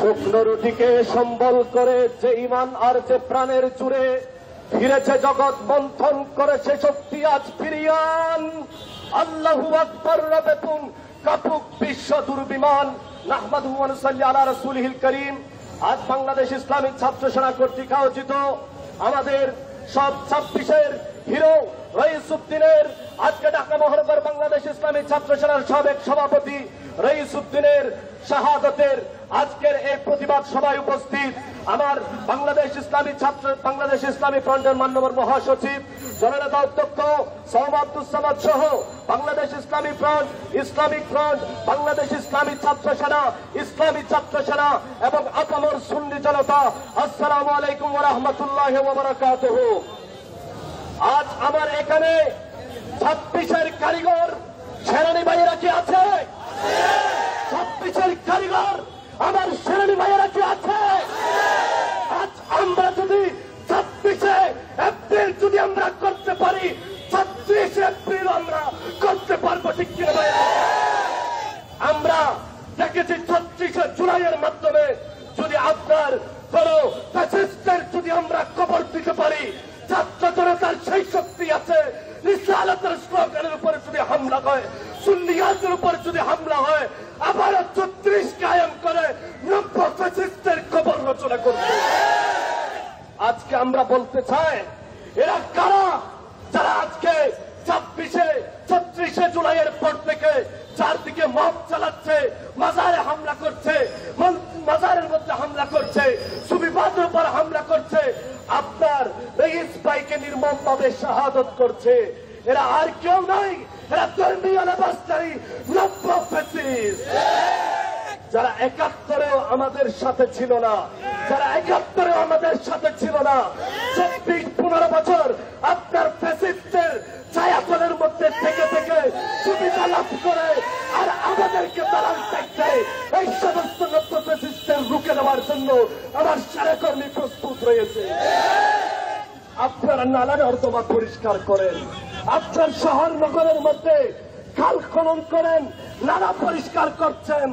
শুকনো রুটিকে সম্বল করে যে ইমান আর যে প্রাণের জুড়ে ফিরেছে জগৎ মন্থন করেছে শক্তি আজ ফিরিয়ান। আল্লাহু আকবার রবেতুন কাপুক বিশ্ব দুর্বিমান। নাহমাদুহু ওয়া নুসাল্লি আলা রাসূলিহিল কারীম। আজ বাংলাদেশ ইসলামী ছাত্র সেনা কর্তৃক আয়োজিত আমাদের সব 26-এর হিরো রইসউদ্দিনের আজকে ঢাকা মহানগর বাংলাদেশ ইসলামী ছাত্র সেনার সাবেক সভাপতি রইসউদ্দিনের শাহাদাতের আজকের এই প্রতিবাদ সভায় উপস্থিত আমার বাংলাদেশ ইসলামী ফ্রন্টের মাননীয় মহাসচিব জননেতা অধ্যক্ষ সৌম আব্দুল সামাদ সহ বাংলাদেশ ইসলামী ফ্রন্ট, ইসলামিক ফ্রন্ট, বাংলাদেশ ইসলামী ছাত্র সেনা, ইসলামী ছাত্র সেনা এবং আপামর সুন্নি জনতা, আসসালামু আলাইকুম ওয়া রাহমাতুল্লাহি ওয়া বারাকাতুহু। আজ আমার এখানে 26-এর কারিগর সেনানী ভাইয়েরা কি আছে? 26-এর কারিগর আমার সেনানী ভাইয়েরা কি আছে? আজ আমরা যদি 26 এপ্রিল যদি আমরা করতে পারি, 36 এপ্রিল আমরা করতে পারবো, ঠিক কিনা ভাই? আমরা দেখেছি 36 জুলাইয়ের মাধ্যমে যদি আপনার কোন ফ্যাসিস্টের যদি আমরা কবর দিতে পারি, ছাত্র জনতার সেই শক্তি আছে। রিসালাতের স্লোগানের উপরে যদি হামলা হয়, সুন্নিয়াতের উপর যদি হামলা হয়, আবার 36 কায়েম করে 90 ফ্যাসিস্টের কবর রচনা করবে। আজকে আমরা বলতে চাই, এরা কারা যারা আজকে 36 জুলাইয়ের পর থেকে চারদিকে মব চালাচ্ছে, মাজারে হামলা করছে, মাজারের মধ্যে হামলা করছে, সুফিবাদের উপর হামলা করছে, আপনার রইস ভাইকে নির্মমভাবে শাহাদত করছে। এরা আর কেউ নাই, এরা ধর্মীয় লেবাসধারী নব্য ফ্যাসিস্ট, যারা 71-এও আমাদের সাথে ছিল না, যারা 71-এও আমাদের সাথে ছিল না। 24-15 বছর আপনার ফ্যাসিস্টের ছায়াতলের মধ্যে থেকে থেকে সুবিধা লাভ করে আর আমাদেরকে দালাল থাকছে। এই সমস্ত নব্য ফ্যাসিস্টের রুখে দেওয়ার জন্য আমার সেনাকর্মী প্রস্তুত রয়েছে। আপনারা নালা নর্দমা পরিষ্কার করেন, আপনার শহর নগরের মধ্যে খাল খনন করেন, নালা পরিষ্কার করছেন।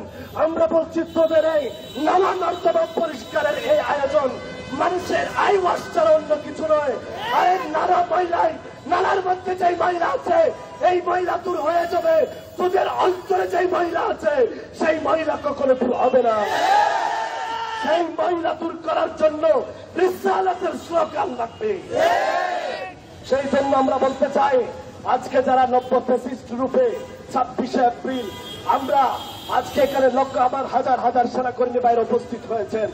আমরা বলছি তোদের এই নালা নর্দমা পরিষ্কারের এই আয়োজন মানুষের আয় ওয়াশ ছাড়া অন্য কিছু নয়। আর এই নালা ময়লায়, নালার মধ্যে যেই ময়লা আছে এই ময়লা দূর হয়ে যাবে, তোদের অন্তরে যেই ময়লা আছে সেই ময়লা কখনো দূর হবে না। সেই ময়লা দূর করার জন্য রিসালাতের স্লোগান লাগবে। সেই জন্য আমরা বলতে চাই, আজকে যারা নব্য ফ্যাসিস্ট রূপে 26 এপ্রিল আমরা আজকে এখানে লক্ষ আবার হাজার হাজার সেনাকর্মী বাইরে উপস্থিত হয়েছেন।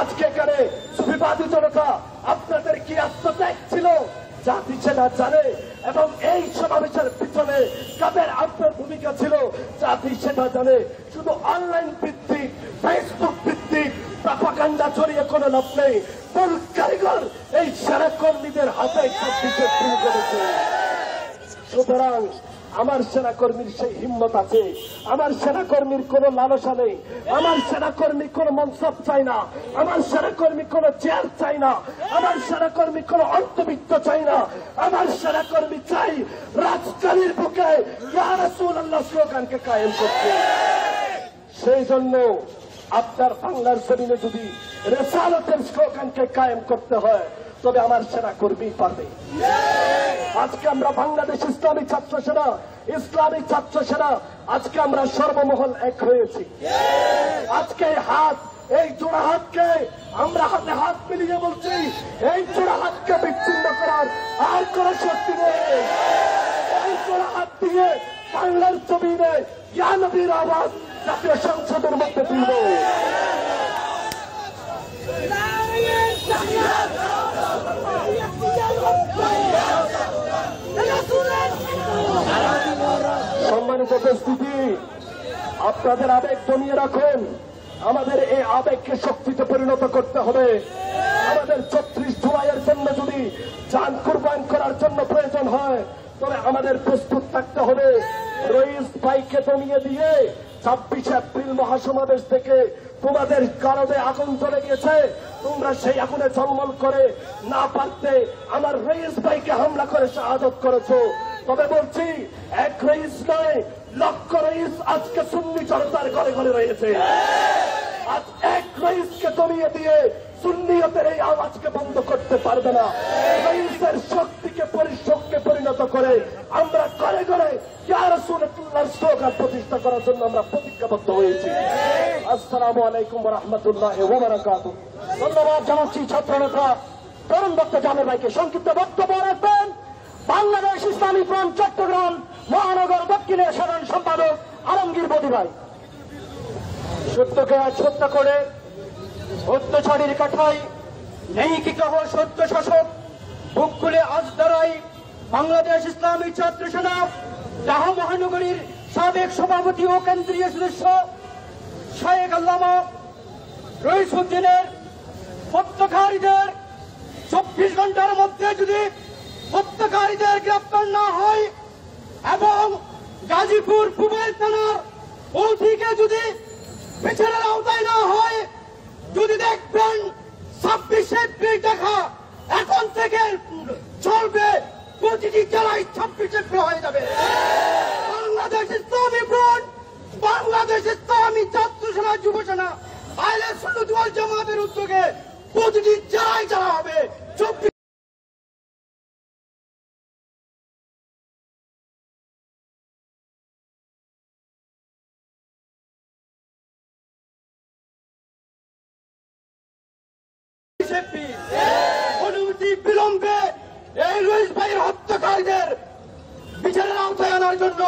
আজকে এখানে সুফিবাদী জনতা আপনাদের কি আত্মত্যাগ ছিল জাতি সেনা জানে, এবং এই সমাবেশের পিছনে কাদের আপনার ভূমিকা ছিল জাতি সেনা জানে। শুধু অনলাইন ভিত্তিক, ফেসবুক ভিত্তিক প্রপাগান্ডা ছড়িয়ে কোনো লাভ নেই। মূল কারিগর এই সেনাকর্মীদের হাতে 26 এপ্রিল করেছে। সুতরাং আমার সেনাকর্মীর সেই হিম্মত আছে, আমার সেনাকর্মীর কোন লালসা নেই, আমার সেনাকর্মী কোন মনসব চাই না, আমার সেনাকর্মী কোন চেয়ার চাই না, আমার সেনাকর্মী কোন অর্থবিত্ত চাই না, আমার সেনাকর্মী চাই রাজধানীর বুকে ইয়া রাসূলুল্লাহ স্লোগানকে কায়েম করতে। সেই জন্য আপনার বাংলার জমিনে যদি রিসালাতের স্লোগানকে কায়েম করতে হয়, তবে আমার সেনাকর্মী পারবে। আজকে আমরা বাংলাদেশ ইসলামী ছাত্র সেনা, ইসলামী ছাত্র সেনা আজকে আমরা সর্বমহল এক হয়েছি। আজকে হাত, এই জোড়া হাতকে আমরা হাতে হাত মিলিয়ে বলছি, এই জোড়া হাতকে বিচ্ছিন্ন করার আর কোন শক্তি নেই। এই জোড়া হাত দিয়ে বাংলার জমিনে ইয়া নবীর আওয়াজ জাতীয় সংসদের মধ্যে তুলব। সম্মানিত উপস্থিতি, আপনাদের আবেগ দমিয়ে রাখুন। আমাদের এই আবেগকে শক্তিতে পরিণত করতে হবে। আমাদের 34 জুলাইয়ের জন্য যদি জান কুরবান করার জন্য প্রয়োজন হয়, তবে আমাদের প্রস্তুত থাকতে হবে। রইস ভাইকে দমিয়ে দিয়ে 26 এপ্রিল মহাসমাবেশ থেকে তোমাদের কারণে আগুন জ্বলে গিয়েছে, তোমরা সেই আগুনে ঝলমল করে না পারতে আমার রইস ভাইকে হামলা করে শাহাদত করেছো। তবে বলছি, এক রইস নয়, লক্ষ রইস আজকে সুন্নি জনতার ঘরে ঘরে রয়েছে। আজ এক রইসকে দমিয়ে দিয়ে সুন্নিয়তের এই আওয়াজকে বন্ধ করতে পারবে না। রইসের শক্তিকে পরিশোককে পরিণত করে আমরা করে করে ইয়া রাসূলুল্লাহর স্লোগান প্রতিষ্ঠা করার জন্য আমরা প্রতিজ্ঞাবদ্ধ হয়েছি। আসসালামু আলাইকুম ওয়া রাহমাতুল্লাহি ওয়া বারাকাতুহু। ধন্যবাদ জানাচ্ছি ছাত্রনেতা তরুণ বক্তা জামের ভাইকে। সংক্ষিপ্ত বক্তব্য রাখবেন বাংলাদেশ ইসলামী ফ্রন্ট চট্টগ্রাম মহানগর দক্ষিণের সাধারণ সম্পাদক আলমগীর বদি ভাই। সত্যকে আজ হত্যা করে অত্যাচারীর কাঠায় নেই কি কহ সত্য শাসক বুক খুলে আজ দাঁড়াই বাংলাদেশ ইসলামী ছাত্র সেনা ঢাকা মহানগরীর সাবেক সভাপতি ও কেন্দ্রীয় সদস্য শায়েখ আল্লামা রইসউদ্দিনের হত্যাকারীদের 24 ঘন্টার মধ্যে যদি হত্যাকারীদের গ্রেপ্তার না হয় এবং গাজীপুর পুবাইল থানার ওদিকে যদি বিচারের আওতায় না হয়, যদি দেখবেন 26 এপ্রিল দেখা এখন থেকে চলবে, প্রতিটি জেলায় 26 এপ্রিল হয়ে যাবে। বাংলাদেশ ইসলামী ফ্রন্ট, বাংলাদেশ ইসলামী ছাত্র সেনা যুব সেনা আহলে সুন্নাত ওয়াল জামাতের উদ্যোগে প্রতিটি জেলায় যারা হবে 24 অনুমতি বিলম্বে এই রইস ভাইয়ের হত্যাকারীদের বিচারের আওতায় আনার জন্য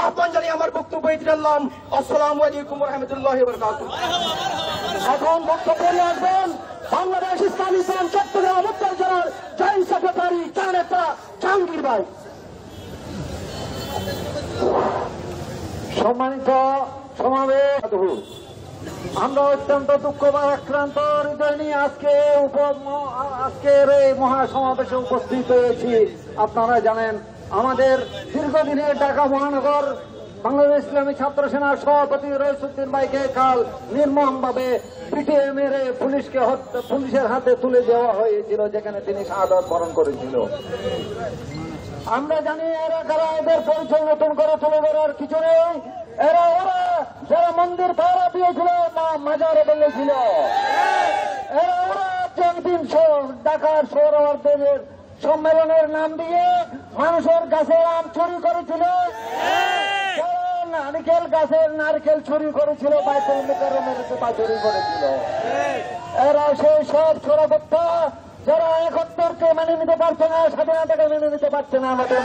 আহ্বান জানিয়ে আমার বক্তব্য দিলাম। আসসালামু আলাইকুম ওয়া রাহমাতুল্লাহি ওয়া বারাকাতুহু। এখন বক্তব্য নিয়ে আসবেন বাংলাদেশ ইসলামী ফ্রন্ট চট্টগ্রাম উত্তর জেলার জয়েন্ট সেক্রেটারি জননেতা জাহাঙ্গীর ভাই। সম্মানিত সমাবেশ, আমরা অত্যন্ত দুঃখ বা আক্রান্ত হৃদয় নিয়ে আজকের এই মহাসমাবেশে উপস্থিত হয়েছি। আপনারা জানেন আমাদের দীর্ঘদিনের ঢাকা মহানগর বাংলাদেশ ইসলামী ছাত্র সেনার সভাপতি রইসউদ্দিন ভাইকে কাল নির্মমভাবে পিটিয়ে মেরে পুলিশের হাতে তুলে দেওয়া হয়েছিল, যেখানে তিনি শাহাদাত বরণ করেছিল। আমরা জানি এরা কারা, এদের পরিচয় নতুন করে তুলে ধরার কিছু নেই। ওরা যারা মন্দির পাহারা দিয়েছিল, মাজারে বেঁধেছিল, ওরা একদিন ঢাকার সৌরদের সম্মেলনের নাম দিয়ে মানুষের গাছের আম চুরি করেছিল, নারিকেল গাছের নারকেল চুরি করেছিল, বাইতুল মুকাররমের জুতা চুরি করেছিল। এরা সেই সব চোরাগোপ্তা যারা একত্তরকে মেনে নিতে পারছে না, স্বাধীনতাকে মেনে নিতে পারছে না। আমাদের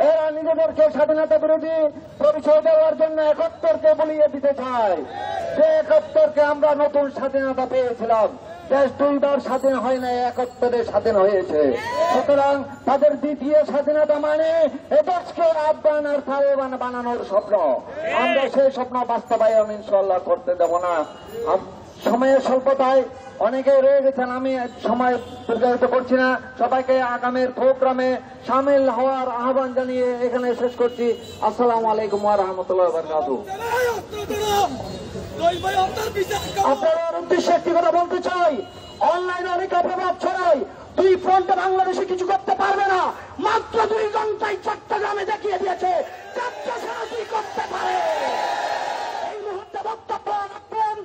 এরা নিজেদেরকে স্বাধীনতা বিরোধী পরিচয় দেওয়ার জন্য একত্তরকে বলিয়ে দিতে চায়। যে একত্তরকে আমরা নতুন স্বাধীনতা পেয়েছিলাম, দেশ 2 বার স্বাধীন হয় না, একত্তরে স্বাধীন হয়েছে। সুতরাং তাদের দ্বিতীয় স্বাধীনতা মানে এদেশকে আফগান আর তালেবান বানানোর স্বপ্ন। আমরা সেই স্বপ্ন বাস্তবায়ন ইনশাআল্লাহ করতে দেব না। সময়ের স্বল্পতায় অনেকেই রয়ে গেছেন, আমি সময় দীর্ঘায়িত করছি না। সবাইকে আগামীর প্রোগ্রামে সামিল হওয়ার আহ্বান জানিয়ে এখানে শেষ করছি। আসসালামু আলাইকুম ওয়া রাহমাতুল্লাহি ওয়া বারাকাতুহু। আপনাদের উদ্দেশ্যে একটি কথা বলতে চাই, অনলাইনে অনেক প্রভাব ছড়ায়, 2 ফ্রন্টে বাংলাদেশে কিছু করতে পারবে না। মাত্র 2 ঘন্টায় চট্টগ্রামে দেখিয়ে দিয়েছে ছাত্র সেনা কি করতে পারে। এই মুহূর্তে বক্তব্য রাখবেন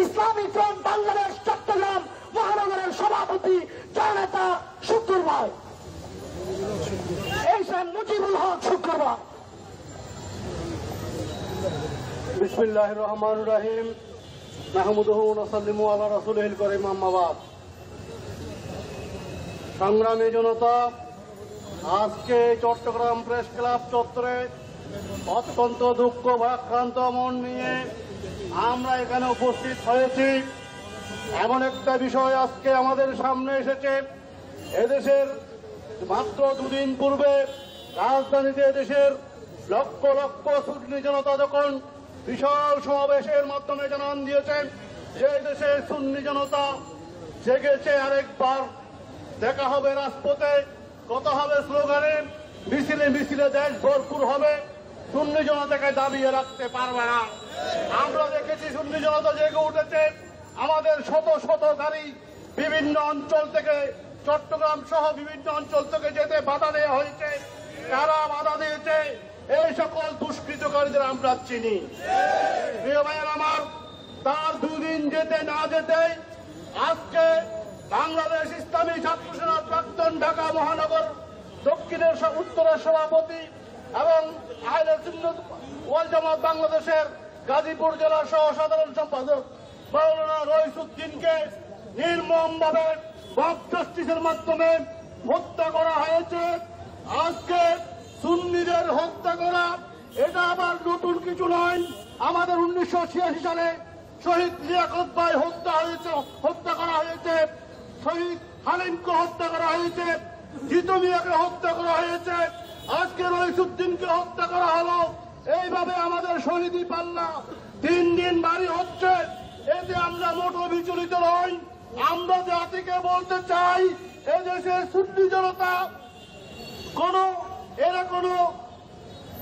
ইসলামী ফ্রন্ট বাংলাদেশ চট্টগ্রাম মহানগরের সভাপতি জননেতা শুক্কুর ভাই। এই মুজিবুল হক শুক্কুর ভাই। বিসমিল্লাহির রহমানির রহিম। নাহমাদুহু ওয়া নুসাল্লিমু আলা রাসূলিল কারীম, আম্মা বাদ। সংগ্রামী জনতা, আজকে চট্টগ্রাম প্রেস ক্লাব চত্বরে অত্যন্ত দুঃখ ভারাক্রান্ত মন নিয়ে আমরা এখানে উপস্থিত হয়েছি। এমন একটা বিষয় আজকে আমাদের সামনে এসেছে। এদেশের মাত্র 2 দিন পূর্বে রাজধানীতে এদেশের লক্ষ লক্ষ সুন্নি জনতা যখন বিশাল সমাবেশের মাধ্যমে জানান দিয়েছেন যে দেশের সুন্নি জনতা জেগেছে, আরেকবার দেখা হবে রাজপথে, কথা হবে স্লোগানে, মিছিলে মিছিলে দেশ ভরপুর হবে, সুন্নি জনতাকে দাবিয়ে রাখতে পারবে না। আমরা দেখেছি সুন্নি জনতা জেগে উঠেছে। আমাদের শত শত গাড়ি বিভিন্ন অঞ্চল থেকে, চট্টগ্রাম সহ বিভিন্ন অঞ্চল থেকে যেতে বাধা দেওয়া হয়েছে। কারা বাধা দিয়েছে? এই সকল দুষ্কৃতকারী সন্ত্রাসীদের আমরা চিনি। প্রিয় ভাইয়ের আমার, তার দুদিন যেতে না যেতে আজকে বাংলাদেশ ইসলামী ছাত্র সেনার প্রাক্তন ঢাকা মহানগর দক্ষিণের উত্তরের সভাপতি এবং আহলে সুন্নাত ওয়াল জামাত বাংলাদেশের গাজীপুর জেলার সহ সাধারণ সম্পাদক মাওলানা রইসুদ্দিনকে নির্মমভাবে মব জাস্টিসের মাধ্যমে হত্যা করা হয়েছে। আজকে সুন্নিদের হত্যা করা এটা আবার নতুন কিছু নয়। আমাদের 1986 সালে শহীদ লিয়াকত ভাই হত্যা করা হয়েছে, শহীদ হালিমকে হত্যা করা হয়েছে, জিতু মিয়াকে হত্যা করা হয়েছে, আজকে রইসুদ্দিনকে হত্যা করা হলো। এইভাবে আমাদের শহীদি পাল্লা দিন দিন ভারী হচ্ছে। এতে আমরা মোটো বিচলিত নই। আমরা জাতিকে বলতে চাই, এদেশের সুন্নি জনতা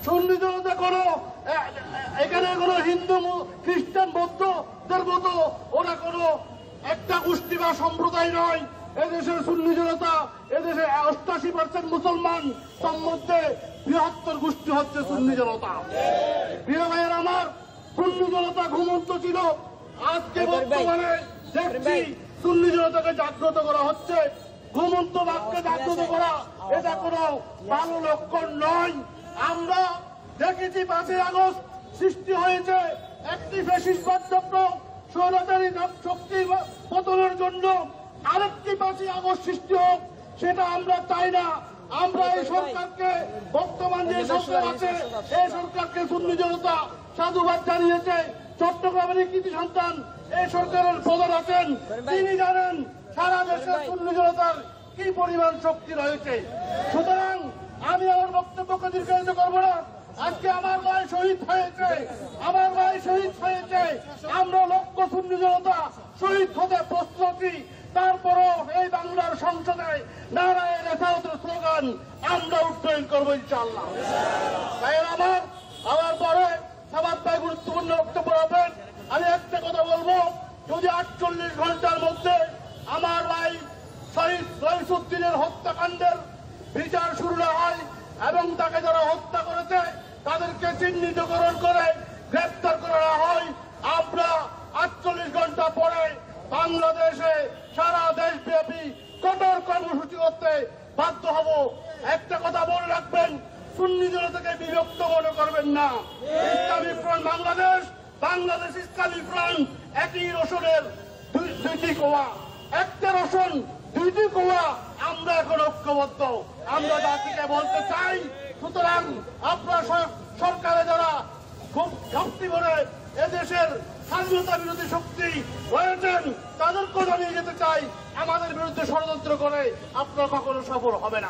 সুন্নি জনতা এখানে কোনো হিন্দু খ্রিস্টান বৌদ্ধদের মতো ওরা কোনো একটা গোষ্ঠী বা সম্প্রদায় নয়। এদেশের সুন্নি জনতা, এদেশে 88% মুসলমান, তার মধ্যে বৃহত্তর গোষ্ঠী হচ্ছে সুন্নি জনতা। প্রিয় ভাইয়ের আমার, সুন্নি জনতা ঘুমন্ত ছিল, আজকে বর্তমানে দেখছি সুন্নি জনতাকে জাগ্রত করা হচ্ছে। ঘুমন্ত বাক্যে জাগ্রত করা এটা কোনো ভালো লক্ষণ নয়। আমরা দেখেছি 5ই আগস্ট সৃষ্টি হয়েছে একটি ফ্যাসিস্টবাদযুক্ত স্বৈরাচারী শক্তির পতনের জন্য, আরেকটি 5ই আগস্ট সৃষ্টি হোক, সেটা আমরা চাই না। আমরা এই সরকারকে, বর্তমান যে সরকার আছে এই সরকারকে সুন্নি জনতা সাধুবাদ জানিয়েছে। চট্টগ্রামের কৃতি সন্তান এই সরকারের প্রধান আছেন, তিনি জানেন সারা দেশের সুন্নি জনতার কি পরিমাণ শক্তি রয়েছে। সুতরাং আমি আমার বক্তব্যকে দীর্ঘায়িত করবো না। আজকে আমার ভাই শহীদ হয়েছে, আমরা লক্ষ সুন্নি জনতা শহীদ হতে প্রস্তুতি। তারপরও এই বাংলার সংসদে নারায়ে রেসাউতের স্লোগান আমরা উত্তোলন করবো ইনশাআল্লাহ। আমার পরে সাবাত ভাই গুরুত্বপূর্ণ বক্তব্য রাখবেন। আমি একটা কথা বলবো, যদি 48 ঘন্টার মধ্যে আমার ভাই শহীদ রইসুদ্দিনের হত্যাকাণ্ডের বিচার শুরু না হয় এবং তাকে যারা হত্যা করেছে তাদেরকে চিহ্নিতকরণ করে গ্রেপ্তার করা হয়, আমরা 48 ঘন্টা পরে বাংলাদেশে সারা দেশব্যাপী কঠোর কর্মসূচি করতে বাধ্য হব। একটা কথা মনে রাখবেন, সুন্নি জনতাকে বিভক্ত মনে করবেন না। ইসলামী ফ্রন্ট বাংলাদেশ ইসলামী ফ্রন্ট একই রসনের দুইটি কোয়া, একটা রসন দুইটি কোয়া। আমরা এখন ঐক্যবদ্ধ, আমরা জাতিকে বলতে চাই। সুতরাং আপনারা সরকারে যারা খুব ঘাটতি করে এদেশের স্বাধীনতা বিরোধী শক্তি রয়েছেন তাদেরকেও জানিয়ে যেতে চাই, আমাদের বিরুদ্ধে ষড়যন্ত্র করে আপনারা কখনো সফল হবেন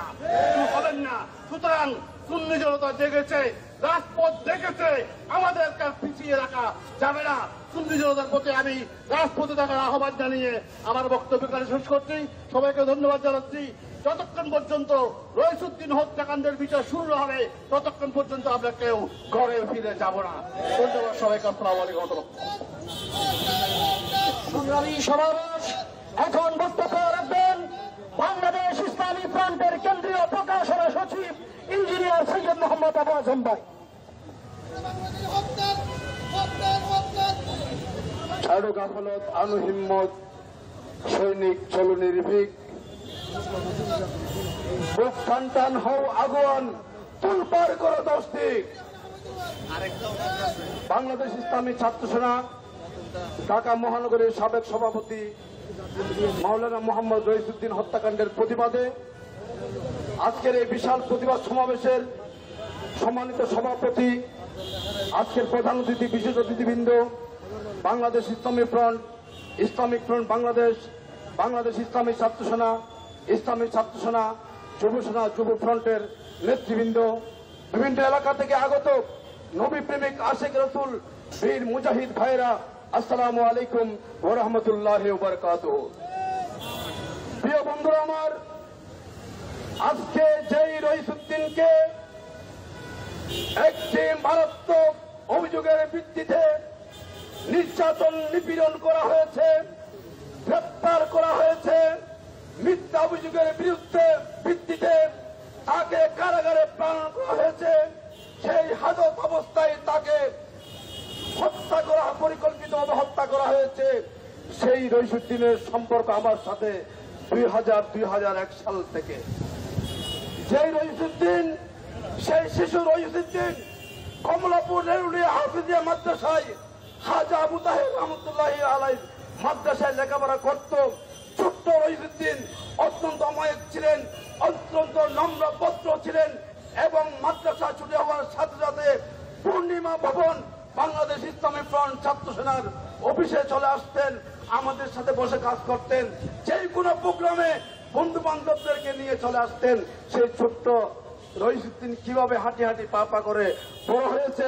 না। সুতরাং সুন্নি জনতা জেগেছে, রাজপথ দেখেছে, আমাদেরকে পিছিয়ে রাখা যাবে না। সুন্নি জনতার প্রতি আমি রাজপথে থাকার আহ্বান জানিয়ে আমার বক্তব্য শেষ করছি। সবাইকে ধন্যবাদ জানাচ্ছি। যতক্ষণ পর্যন্ত রইসুদ্দিন হত্যাকাণ্ডের বিচার শুরু হবে ততক্ষণ পর্যন্ত আমরা কেউ ঘরে ফিরে যাব না। ধন্যবাদ সবাইকে। আসসালামু আলাইকুম। সংগ্রামী সমাবেশ এখন বক্তব্য রাখবেন বাংলাদেশ ইসলামী ফ্রন্টের কেন্দ্রীয় প্রকাশনা সচিব ইঞ্জিনিয়ার সৈয়দ মোহাম্মদ আবু আজম ভাই। ছাড়ো গাফলত, আনুহিম্মত, সৈনিক চলো নির্ভীক, বুক টান হও আগুয়ান, তুলপার করো দোস্তি। বাংলাদেশ ইসলামী ছাত্র সেনা ঢাকা মহানগরের সাবেক সভাপতি মাওলানা মোহাম্মদ রইসুদ্দিন হত্যাকাণ্ডের প্রতিবাদে আজকের এই বিশাল প্রতিবাদ সমাবেশের সম্মানিত সভাপতি, আজকের প্রধান অতিথি, বিশেষ অতিথিবৃন্দ, বাংলাদেশ ইসলামিক ফ্রন্ট বাংলাদেশ, বাংলাদেশ ইসলামী ছাত্র সেনা, ইসলামী ছাত্র সেনা, যুব সেনা, যুব ফ্রন্টের নেতৃবৃন্দ, বিভিন্ন এলাকা থেকে আগত নবী প্রেমিক আশিক রসুল বীর মুজাহিদ ভাইরা, আসসালামু আলাইকুম ওয়া রাহমাতুল্লাহি ওয়া বারাকাতুহু। প্রিয় বন্ধুরা আমার, আজকে যেই রইসুদ্দিনকে একটি মারাত্মক অভিযোগের ভিত্তিতে নির্যাতন নিপীড়ন করা হয়েছে, গ্রেপ্তার করা হয়েছে, মিথ্যা অভিযোগের ভিত্তিতে তাকে কারাগারে প্রেরণ করা হয়েছে, সেই হাজত অবস্থায় তাকে রইসুদ্দিনের সম্পর্ক আমার সাথে 2001 সাল থেকে। যেই রইসুদ্দিন, সেই শিশু রইসুদ্দিন কমলাপুর নেরুলিয়া হাফিজিয়া মাদ্রাসায় খাজা আবু তাহের রহমতুল্লাহ আলাইহি মাদ্রাসায় লেখাপড়া করত। ছোট্ট রইসুদ্দিন অত্যন্ত অমায়িক ছিলেন, অত্যন্ত নম্র ভদ্র ছিলেন এবং মাদ্রাসা ছুটি হওয়ার সাথে সাথে পূর্ণিমা ভবন বাংলাদেশ ইসলামী ফ্রন্ট ছাত্র সেনার অফিসে চলে আসতেন, আমাদের সাথে বসে কাজ করতেন। যেই কোনো প্রোগ্রামে বন্ধু বান্ধবদেরকে নিয়ে চলে আসতেন। সেই ছোট্ট রইসুদ্দিন কিভাবে হাঁটি হাঁটি পা পা করে বড় হয়েছে,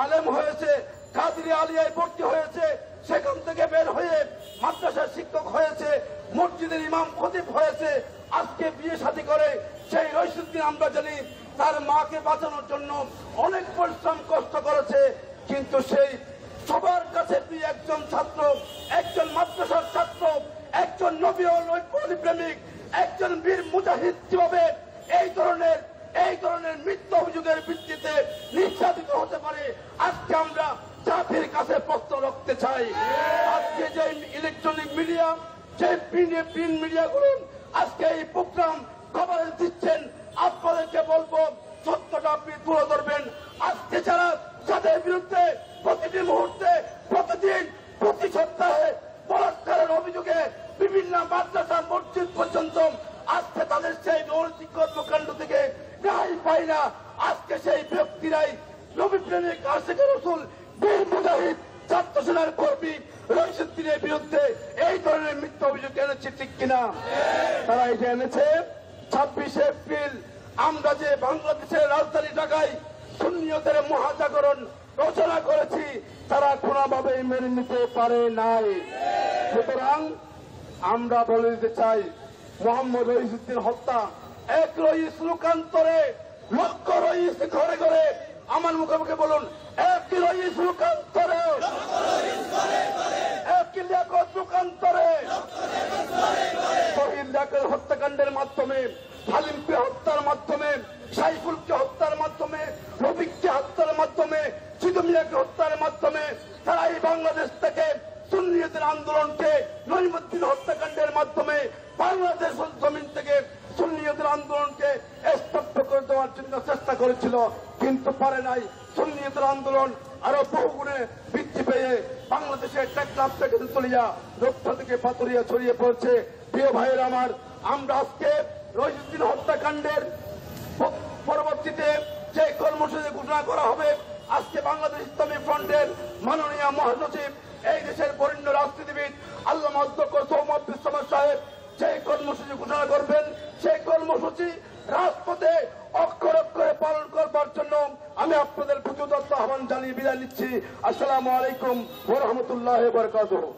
আলেম হয়েছে, কাদরি আলিয়ায় ভর্তি হয়েছে, সেখান থেকে বের হয়ে মাদ্রাসার শিক্ষক হয়েছে, মসজিদের ইমাম খতিব হয়েছে, আজকে বিয়ে শাদী করে। সেই রইসুদ্দিন আমরা জানি তার মাকে বাঁচানোর জন্য অনেক পরিশ্রম কষ্ট করেছে, কিন্তু সেই সবার কাছে প্রিয় একজন ছাত্র, একজন মাদ্রাসার ছাত্র, একজন নবী ও নবী প্রেমিক, একজন বীর মুজাহিদ কিভাবে এই ধরনের মিথ্যা অভিযোগের ভিত্তিতে নির্যাতিত হতে পারে, আজকে আমরা জাতির কাছে প্রশ্ন রাখতে চাই। আজকে যে ইলেকট্রনিক মিডিয়া, যে প্রিন্ট মিডিয়াগুলো আজকে এই প্রোগ্রাম কভারেজ দিচ্ছেন, আপনাদেরকে বলবো সত্যটা আপনি তুলে ধরবেন। আজকে যাদের বিরুদ্ধে প্রতিটি মুহূর্তে, প্রতিদিন, প্রতি সপ্তাহে বলাৎকারের অভিযোগে বিভিন্ন মাদ্রাসা মসজিদ পর্যন্ত আজকে তাদের সেই নৈতিক কর্মকাণ্ড থেকে রেহাই পায় না, আজকে সেই ব্যক্তিরাই নবী প্রেমিক আশিক রাসূল বীর মুজাহিদ ছাত্র সেনার কর্মী রইসুদ্দিনের বিরুদ্ধে এই ধরনের মিথ্যা অভিযোগ এনেছে, ঠিক কিনা? তারা এটা এনেছে 26 এপ্রিল আমরা যে বাংলাদেশের রাজধানী ঢাকায় সুন্নিয়তের মহাজাগরণ রচনা করেছি, তারা কোনোভাবে মেনে নিতে পারে নাই। সুতরাং আমরা বলে দিতে চাই, মোহাম্মদ রইসুদ্দিন হত্যা এক রইস লোকান্তরে, লক্ষ রইস ঘরে ঘরে, আমার মুখে মুখে বলুন, এক রইস লোকান্তরে, এক লিয়াকত লোকান্তরে। শহীদ লিয়াকত হত্যাকাণ্ডের মাধ্যমে, হালিমকে হত্যার মাধ্যমে, সাইফুলকে হত্যার মাধ্যমে, রফিককে হত্যার মাধ্যমে, সিধু মিয়াকে হত্যার মাধ্যমে তারা এই বাংলাদেশ থেকে সুন্নিয়তের আন্দোলনকে, নঈমুদ্দিন হত্যাকাণ্ডের মাধ্যমে বাংলাদেশ জমিন থেকে সুন্নিয়তের আন্দোলনকে স্তব্ধ করে দেওয়ার জন্য চেষ্টা করেছিল, কিন্তু পারে নাই। সুন্নিয়তের আন্দোলন আরো বহুগুণে বৃদ্ধি পেয়ে বাংলাদেশের টেকনাফ থেকে তুলিয়া, রক্ত থেকে পাতুরিয়া ছড়িয়ে পড়ছে। প্রিয় ভাইয়ের আমার, আমরা আজকে রইসুদ্দিন হত্যাকাণ্ডের পরবর্তীতে যে কর্মসূচি ঘোষণা করা হবে, আজকে বাংলাদেশ ইসলামী ফ্রন্টের মাননীয় মহাসচিব, এই দেশের বরেণ্য রাজনীতিবিদ আল্লামা অধ্যক্ষ সৌম্য বিশ্বনাথ সাহেব যে কর্মসূচি ঘোষণা করবেন, সেই কর্মসূচি রাজপথে অক্ষর অক্ষরে পালন করবার জন্য আমি আপনাদের প্রতি উদাত্ত আহ্বান জানিয়ে বিদায় নিচ্ছি। আসসালামু আলাইকুম ওয়া রাহমাতুল্লাহি ওয়া বারাকাতুহু।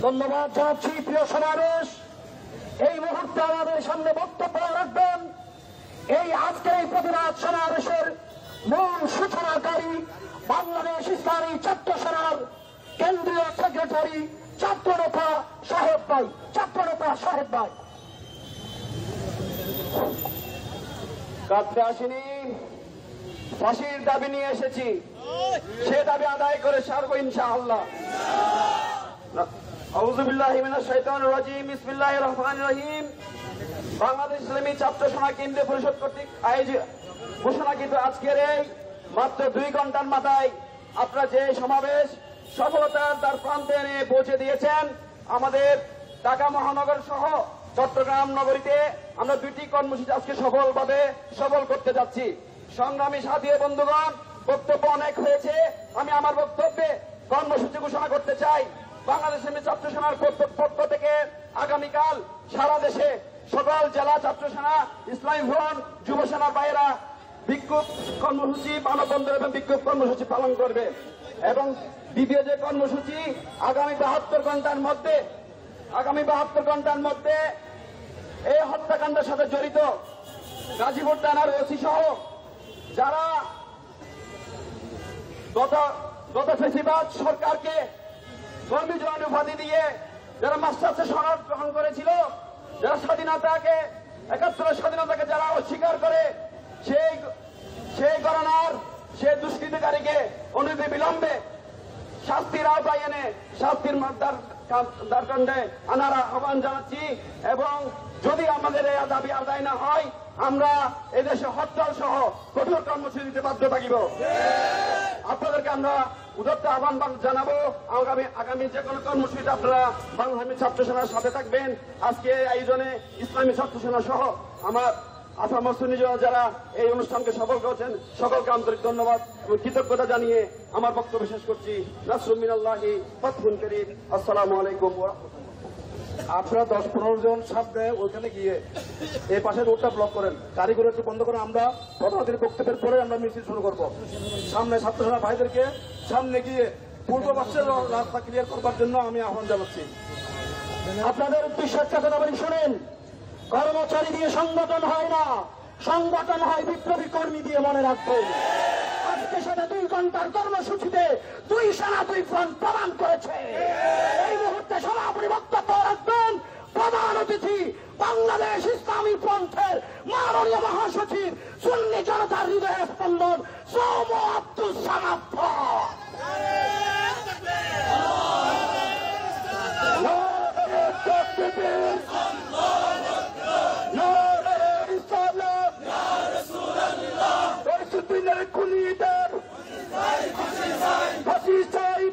ধন্যবাদ জানাচ্ছি। প্রিয় সমাবেশ, এই মুহূর্তে আমাদের সামনে বক্তব্য রাখবেন এই আজকের এই প্রতিবাদ সমাবেশের মূল সূচনাকারী বাংলাদেশ ইসলামী ছাত্র সেনার কেন্দ্রীয় সেক্রেটারি ছাত্রনেতা সাহেব ভাই। কাঁদতে আসিনি, ফাঁসির দাবি নিয়ে এসেছি, সে দাবি আদায় করে সারবো ইনশাআল্লাহ। আউযু বিল্লাহি মিনাশ শাইতানির রাজিম, বিসমিল্লাহির রহমানির রহিম। বাংলাদেশ ইসলামী ছাত্র সেনা কেন্দ্রীয় পরিষদ কর্তৃক ঘোষণাকৃত আজকের এই মাত্র 2 ঘন্টার মাথায় আপনারা যে সমাবেশ সফলতার দ্বার প্রান্তে এনে পৌঁছে দিয়েছেন। আমাদের ঢাকা মহানগর সহ চট্টগ্রাম নগরীতে আমরা 2টি কর্মসূচি আজকে সফল করতে যাচ্ছি। সংগ্রামী সাথী বন্ধুগণ, বক্তব্য অনেক হয়েছে, আমি আমার বক্তব্যে কর্মসূচি ঘোষণা করতে চাই। বাংলাদেশ ছাত্র সেনার পক্ষ থেকে আগামীকাল সারা দেশে সকল জেলা ছাত্র সেনা, ইসলামী ফ্রন্ট, যুব সেনা ভাইয়েরা বিক্ষোভ কর্মসূচি, মানববন্ধন এবং বিক্ষোভ কর্মসূচি পালন করবে। এবং দ্বিতীয় যে কর্মসূচি, আগামী 72 ঘন্টার মধ্যে এই হত্যাকাণ্ডের সাথে জড়িত গাজীপুর থানার ওসি সহ যারা গত ফেসিবাদ সরকারকে কর্মী জওয়ান উপাধি দিয়ে যারা মাস্টার্সে সনদ গ্রহণ করেছিল, যারা স্বাধীনতাকে 71 স্বাধীনতাকে যারা অস্বীকার করে, সেই গণনার সেই দুষ্কৃতিকারীকে অনতি বিলম্বে শাস্তির আওতায় এনে শাস্তির দারকাণ্ডে আনার আহ্বান জানাচ্ছি এবং যদি আমাদের এই দাবি আদায় না হয় আমরা এদেশে হরতাল সহ কঠোর কর্মসূচি দিতে বাধ্য থাকিব। আপনাদেরকে আমরা উদাত্ত আহ্বান জানাবো আগামী যে কোনো কর্মসূচিতে আপনারা বাংলাদেশ ছাত্র সেনার সাথে থাকবেন। আজকে এই আয়োজনে ইসলামী ছাত্র সেনা সহ আমার আসাম যারা এই অনুষ্ঠানকে সফল করেছেন সকলকে আন্তরিক ধন্যবাদ এবং কৃতজ্ঞতা জানিয়ে আমার বক্তব্য শেষ করছি। নাসরুম মিনাল্লাহি ফাতহুন কারীম। আসসালামু আলাইকুম ওয়া রাহমাতুল্লাহ। আপনারা 10-15 জন সামনে ওইখানে গিয়ে এই পাশে রোডটা ব্লক করেন, গাড়িগুলো একটু বন্ধ করেন। আমরা প্রধানমন্ত্রীর বক্তব্যের পরে আমরা মিছিল শুরু করব। সামনে ছাত্র সেনা ভাইদেরকে সামনে গিয়ে পূর্ব পাশের রাস্তা ক্লিয়ার করবার জন্য আমি আহ্বান জানাচ্ছি। আপনাদের উদ্দেশ্যে একটা কথা বলি শুনেন, কর্মচারী দিয়ে সংগঠন হয় না, সংগঠন হয় বিপ্লবী কর্মী দিয়ে, মনে রাখবেন। আজকে সেটা 2 ঘন্টার কর্মসূচিতে 2 সেনা 2 ফ্রন্ট প্রমাণ করেছে। এই মুহূর্তে সভাপতি বক্তব্য রাখবেন প্রধান অতিথি বাংলাদেশ ইসলামী ফ্রন্টের মাননীয় মহাসচিব সুন্নি জনতার হৃদয়ের স্পন্দন সৌম আব্দুল সামাদ।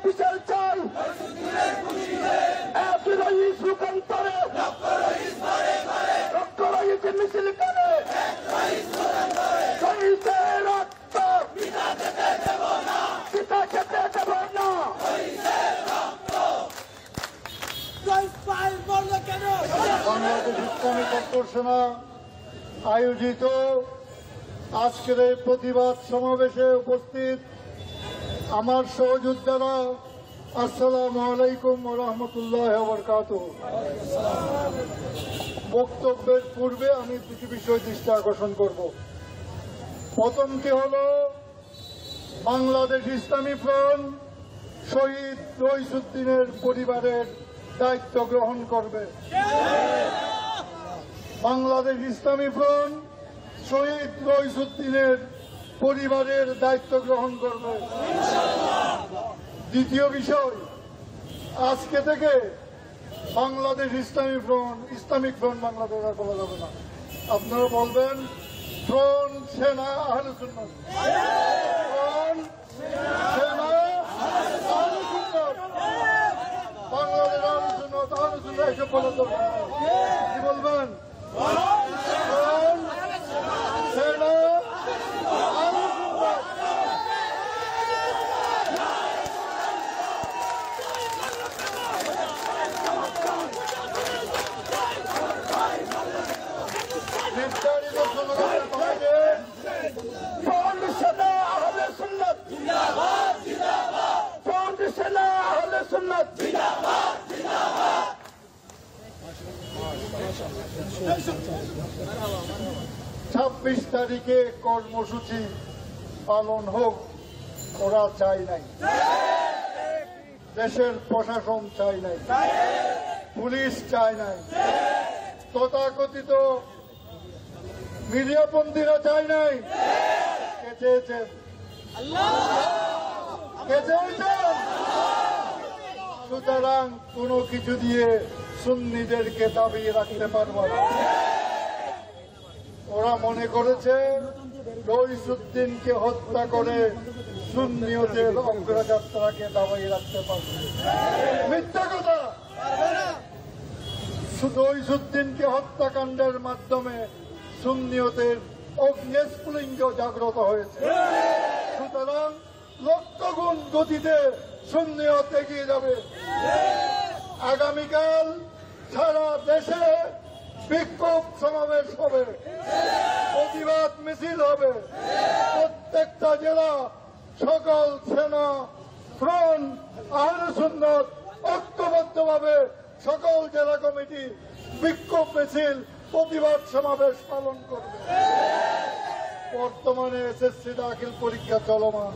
বিচার চাই রূপান্তরে রক্ত মিছিল করে রক্ত পিতা খেতে দেব না। বাংলাদেশ ইসলামী ছাত্র সেনা আয়োজিত আজকের এই প্রতিবাদ সমাবেশে উপস্থিত আমার সহযোদ্ধারা, আসসালামু আলাইকুম ওয়া রাহমাতুল্লাহি ওয়া বারাকাতুহু। বক্তব্যের পূর্বে আমি 2টি বিষয় দৃষ্টি আকর্ষণ করব। প্রথমটি হল বাংলাদেশ ইসলামী ফ্রন্ট শহীদ রইসুদ্দিনের পরিবারের দায়িত্ব গ্রহণ করবে। বাংলাদেশ ইসলামী ফ্রন্ট শহীদ রইসুদ্দিনের পরিবারের দায়িত্ব গ্রহণ করবে। দ্বিতীয় বিষয়, আজকে থেকে বাংলাদেশ ইসলামিক ফ্রন্ট বাংলাদেশ আর বলা যাবে না। আপনারা বলবেন ফ্রন্ট সেনা আহলে সুন্নাত, ফ্রন্ট সেনা আহলে সুন্নাত, বাংলাদেশ আহলে সুন্নাত এসব বলার দরকার নেই। কি বলবেন? ফ্রন্ট সেনা আহলে সুন্নাত। নির্ধারিত স্লোগানের বাইরে ফ্রন্ট সেনা আহলে সুন্নাত জিন্দাবাদ, জিন্দাবাদ। ফ্রন্ট সেনা আহলে সুন্নাত জিন্দাবাদ, জিন্দাবাদ। 26 তারিখে কর্মসূচি পালন হোক, ওরা চাই নাই। দেশের প্রশাসন চাই নাই, পুলিশ চায় নাই, তথাকথিত মিডিয়াপন্থীরা চায় নাই। কে চেয়েছেন? কে চেয়েছেন? সুতরাং কোনো কিছু দিয়ে সুন্নিদেরকে দাবিয়ে রাখতে পারব না। ওরা মনে করেছে রইসুদ্দিনকে হত্যা করে সুন্নিয়তের অগ্রযাত্রাকে দাবিয়ে রাখতে পারবে। মিথ্যা কথা। রইসুদ্দিনকে হত্যাকাণ্ডের মাধ্যমে সুন্নিয়তের অগ্নিস্ফুলিঙ্গ জাগ্রত হয়েছে। সুতরাং লক্ষগুণ গতিতে সুন্নিয়ত এগিয়ে যাবে। আগামীকাল সারা দেশে বিক্ষোভ সমাবেশ হবে, প্রতিবাদ মিছিল হবে। প্রত্যেকটা জেলা সকল সেনা ফ্রন্ট আহলে সুন্নাত ঐক্যবদ্ধভাবে সকল জেলা কমিটি বিক্ষোভ মিছিল প্রতিবাদ সমাবেশ পালন করবে। বর্তমানে এসএসসি দাখিল পরীক্ষা চলমান।